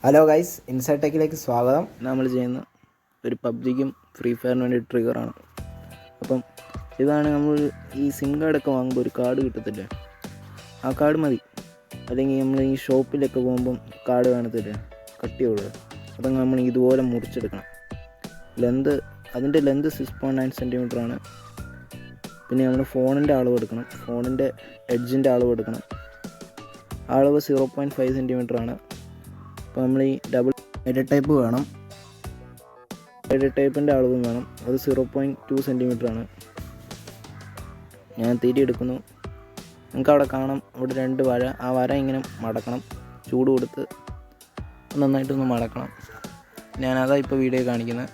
Hello guys, inside ടെക്കിലേക്ക് സ്വാഗതം. നമ്മൾ ചെയ്യുന്ന ഒരു പബ്ജിക്കും ഫ്രീ ഫയറിന് വേണ്ടി ട്രിഗറാണ്. അപ്പം ഇതാണ് നമ്മൾ ഈ സിം കാർഡൊക്കെ വാങ്ങുമ്പോൾ ഒരു കാർഡ് കിട്ടത്തില്ലേ, ആ കാർഡ് മതി. അല്ലെങ്കിൽ നമ്മൾ ഈ ഷോപ്പിലൊക്കെ പോകുമ്പം കാർഡ് കാണത്തില്ലേ, കട്ടിയുള്ളത്, അതങ്ങ് നമ്മൾ ഇതുപോലെ മുറിച്ചെടുക്കണം. അതിൻ്റെ ലെന്ത് 6.9 സെൻറ്റിമീറ്ററാണ്. പിന്നെ നമ്മൾ ഫോണിൻ്റെ അളവ് എടുക്കണം, ഫോണിൻ്റെ എഡ്ജിൻ്റെ അളവ് എടുക്കണം. അളവ് 0.5 സെൻറ്റിമീറ്ററാണ്. അപ്പോൾ നമ്മൾ ഈ ഡബിൾ സൈഡഡ് ടൈപ്പ് വേണം, സൈഡഡ് ടൈപ്പിൻ്റെ അളവും വേണം. അത് 0.2 സെൻറ്റിമീറ്ററാണ്. ഞാൻ തിരി എടുക്കുന്നു. നിങ്ങൾക്ക് അവിടെ കാണാം, അവിടെ 2 വര, ആ വര ഇങ്ങനെ മടക്കണം, ചൂട് കൊടുത്ത് നന്നായിട്ടൊന്ന് മടക്കണം. ഞാനതാ ഇപ്പോൾ വീഡിയോ കാണിക്കുന്നത്.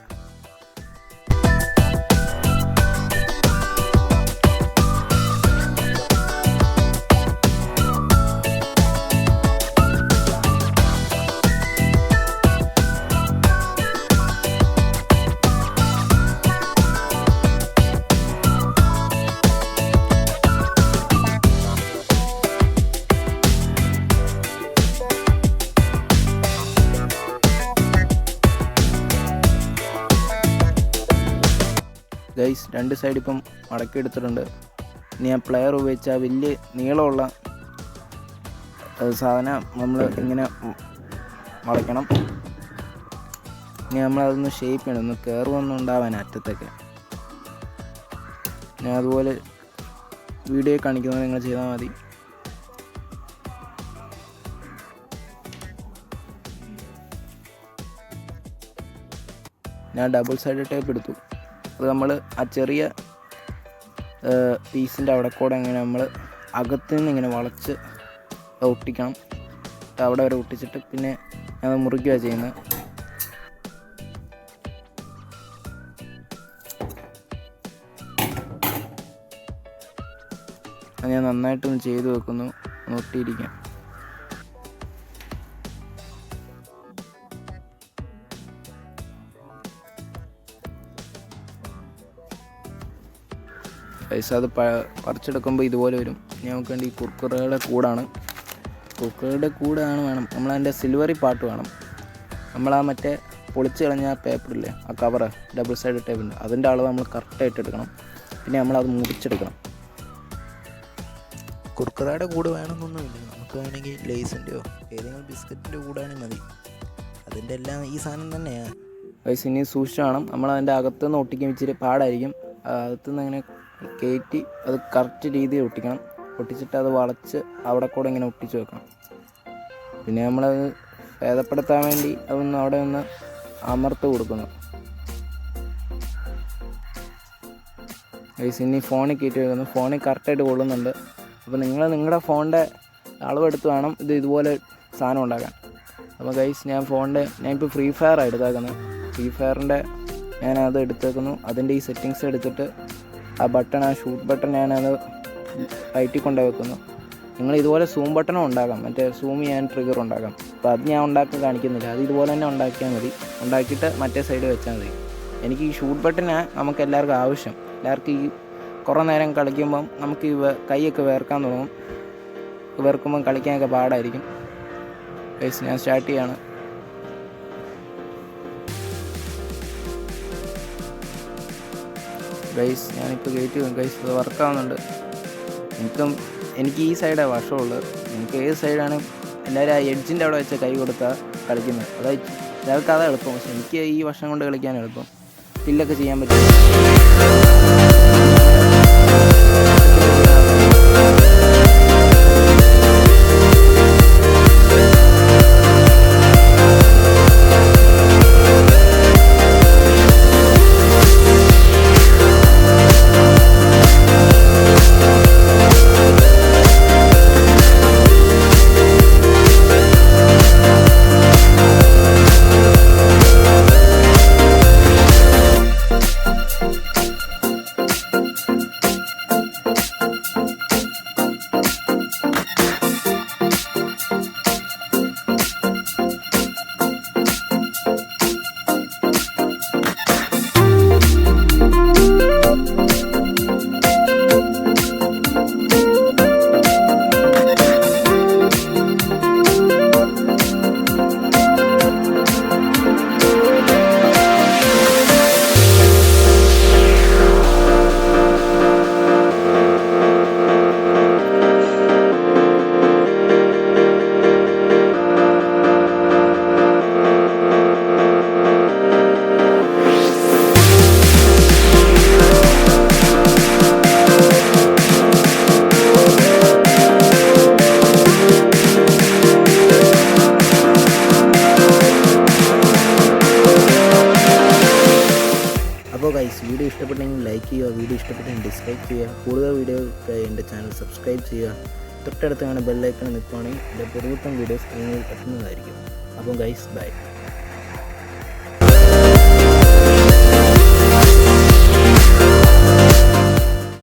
ഗൈസ്, 2 സൈഡ് ഇപ്പം മടക്കി എടുത്തിട്ടുണ്ട്. ഇനി ആ പ്ലെയർ ഉപയോഗിച്ച് ആ വലിയ നീളമുള്ള സാധനം നമ്മൾ ഇങ്ങനെ മടക്കണം. ഇനി നമ്മളതൊന്ന് ഷേപ്പ് ചെയ്യണം, ഒന്ന് കയറുമൊന്നും ഉണ്ടാവാൻ അറ്റത്തൊക്കെ. ഞാൻ അതുപോലെ വീഡിയോ കാണിക്കുന്നത് നിങ്ങൾ ചെയ്താൽ മതി. ഞാൻ ഡബിൾ സൈഡ് ടേപ്പ് എടുത്തു. അത് നമ്മൾ ആ ചെറിയ പീസിൻ്റെ അവിടെ കൂടെ ഇങ്ങനെ നമ്മൾ അകത്തു നിന്ന് ഇങ്ങനെ വളച്ച് ഒട്ടിക്കണം. അവിടെ വരെ ഒട്ടിച്ചിട്ട് പിന്നെ അത് മുറിക്കുക ചെയ്യുന്നത്. ഞാൻ നന്നായിട്ടൊന്ന് ചെയ്ത് വെക്കുന്നു, ഒട്ടിയിരിക്കാം. പൈസ അത് പറിച്ചെടുക്കുമ്പോൾ ഇതുപോലെ വരും. ഞങ്ങൾക്ക് വേണ്ടി ഈ കുർക്കുറയുടെ കൂടാണ് വേണം. നമ്മളതിൻ്റെ സിൽവറി പാർട്ട് വേണം. നമ്മളാ മറ്റേ പൊളിച്ച് കളഞ്ഞ ആ പേപ്പറില്ലേ, ആ കവറ് ഡബിൾ സൈഡ് ടേപ്പിൻ്റെ, അതിൻ്റെ അളവ് നമ്മൾ കറക്റ്റായിട്ട് എടുക്കണം. പിന്നെ നമ്മളത് മുറിച്ചെടുക്കണം. കുർക്കുറയുടെ കൂട് വേണമെന്നൊന്നുമില്ല, നമുക്ക് വേണമെങ്കിൽ ലേസിൻ്റെയോ ഏതെങ്കിലും ബിസ്ക്കറ്റിൻ്റെ കൂടാണെങ്കിൽ മതി. അതിൻ്റെ എല്ലാം ഈ സാധനം തന്നെയാണ്. പൈസ ഇനി സൂക്ഷിച്ച് വേണം. നമ്മളതിൻ്റെ അകത്തുനിന്ന് ഒട്ടിക്കാൻ ഇച്ചിരി പാടായിരിക്കും. അകത്തുനിന്ന് അങ്ങനെ കയറ്റി അത് കറക്റ്റ് രീതിയിൽ ഒട്ടിക്കണം. ഒട്ടിച്ചിട്ട് അത് വളച്ച് അവിടെ കൂടെ ഇങ്ങനെ ഒട്ടിച്ച് വെക്കണം. പിന്നെ നമ്മളത് ഭേദപ്പെടുത്താൻ വേണ്ടി അതൊന്ന് അവിടെ നിന്ന് അമർത്ത് കൊടുക്കുന്നു. ഗൈസ്, ഇനി ഫോണിൽ കയറ്റി വെക്കുന്നു. ഫോണിൽ കറക്റ്റായിട്ട് കൊള്ളുന്നുണ്ട്. അപ്പോൾ നിങ്ങളുടെ ഫോണിൻ്റെ അളവെടുത്ത് വേണം ഇതുപോലെ സാധനം ഉണ്ടാക്കാൻ. അപ്പോൾ ഗൈസ്, ഞാനിപ്പോൾ ഫ്രീ ഫയർ എടുത്തേക്കുന്നത്. ഫ്രീ ഫയറിൻ്റെ ഞാനത് എടുത്തേക്കുന്നു. അതിൻ്റെ ഈ സെറ്റിങ്സ് എടുത്തിട്ട് ആ ഷൂട്ട് ബട്ടൺ ഞാനത് റൈറ്റിൽ കൊണ്ടു വെക്കുന്നു. നിങ്ങൾ ഇതുപോലെ സൂം ബട്ടണും ഉണ്ടാക്കാം, മറ്റേ സൂം ചെയ്യാൻ ട്രിഗർ ഉണ്ടാക്കാം. അപ്പോൾ അത് ഞാൻ ഉണ്ടാക്കി കാണിക്കുന്നില്ല, അത് ഇതുപോലെ തന്നെ ഉണ്ടാക്കിയാൽ മതി. ഉണ്ടാക്കിയിട്ട് മറ്റേ സൈഡ് വെച്ചാൽ മതി. എനിക്ക് ഈ ഷൂട്ട് ബട്ടനാണ് നമുക്ക് എല്ലാവർക്കും ആവശ്യം. എല്ലാവർക്കും ഈ കുറേ നേരം കളിക്കുമ്പം നമുക്ക് ഈ കൈയൊക്കെ വേർക്കാൻ തുടങ്ങും. വേർക്കുമ്പം കളിക്കാനൊക്കെ പാടായിരിക്കും. ഗൈസ്, ഞാൻ സ്റ്റാർട്ട് ചെയ്യാണ്. ഗൈസ്, ഞാനിപ്പോൾ കയറ്റി വരും. ഗൈസ്, അത് വർക്കാവുന്നുണ്ട്. എനിക്ക് ഈ സൈഡാണ് വശമുള്ളത്. എനിക്ക് ഏത് സൈഡാണ് എല്ലാവരും ആ എഡ്ജിൻ്റെ അവിടെ വെച്ച് കൈ കൊടുത്താൽ കളിക്കുന്നത്. ചിലർക്ക് അതാണ് എളുപ്പം. പക്ഷെ എനിക്ക് ഈ വശം കൊണ്ട് കളിക്കാൻ എളുപ്പം. സ്കില്ലൊക്കെ ചെയ്യാൻ പറ്റും. ചെയ്യുക. കൂടുതൽ വീഡിയോക്കായി എൻ്റെ ചാനൽ സബ്സ്ക്രൈബ് ചെയ്യുക. തൊട്ടടുത്ത് കാണുന്ന ബെല്ലൈക്കൺ നിൽക്കുകയാണെങ്കിൽ എൻ്റെ പുതുപുത്തൻ വീഡിയോസ് നിങ്ങൾക്ക് എത്തുന്നതായിരിക്കും. അപ്പം ഗൈസ് ബൈ.